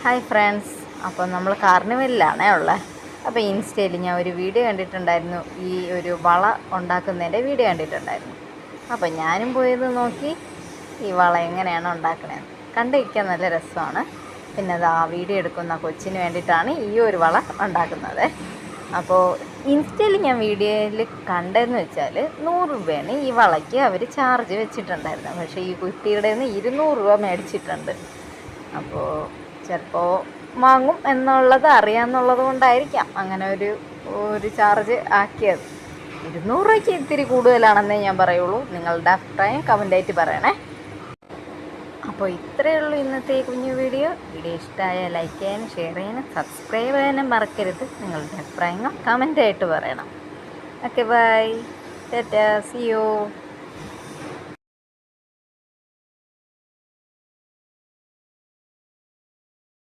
Hi friends, അപ്പോൾ നമ്മൾ കാർണിവലിലാണേ ഉള്ളത്. അപ്പോൾ ഇൻസ്റ്റയിൽ ഞാൻ ഒരു വീഡിയോ കണ്ടിട്ടുണ്ടായിരുന്നു, ഈ ഒരു വള ഉണ്ടാക്കുന്നതിൻ്റെ വീഡിയോ കണ്ടിട്ടുണ്ടായിരുന്നു. അപ്പോൾ ഞാനും പോയത് നോക്കി ഈ വള എങ്ങനെയാണ് ഉണ്ടാക്കണതെന്ന്. കണ്ടിരിക്കാൻ നല്ല രസമാണ്. പിന്നെ അത് ആ വീഡിയോ എടുക്കുന്ന കൊച്ചിന് വേണ്ടിയിട്ടാണ് ഈ ഒരു വള ഉണ്ടാക്കുന്നത്. അപ്പോൾ ഇൻസ്റ്റയിൽ ഞാൻ വീഡിയോയിൽ കണ്ടതെന്ന് വെച്ചാൽ 100 രൂപയാണ് ഈ വളയ്ക്ക് അവർ ചാർജ് വെച്ചിട്ടുണ്ടായിരുന്നത്. പക്ഷേ ഈ കുട്ടിയുടെ നിന്ന് 200 രൂപ മേടിച്ചിട്ടുണ്ട്. അപ്പോൾ ചിലപ്പോൾ വാങ്ങും എന്നുള്ളത് അറിയാമെന്നുള്ളത് കൊണ്ടായിരിക്കാം അങ്ങനെ ഒരു ചാർജ് ആക്കിയത്. 200 രൂപയ്ക്ക് ഇത്തിരി കൂടുതലാണെന്നേ ഞാൻ പറയുള്ളൂ. നിങ്ങളുടെ അഭിപ്രായം കമൻ്റായിട്ട് പറയണേ. അപ്പോൾ ഇത്രയേ ഉള്ളൂ ഇന്നത്തെ കുഞ്ഞു വീഡിയോ. ഇഷ്ടമായ ലൈക്ക് ചെയ്യാനും ഷെയർ ചെയ്യാനും സബ്സ്ക്രൈബ് ചെയ്യാനും മറക്കരുത്. നിങ്ങളുടെ അഭിപ്രായങ്ങൾ കമൻ്റായിട്ട് പറയണം. Okay, bye, tata, see U.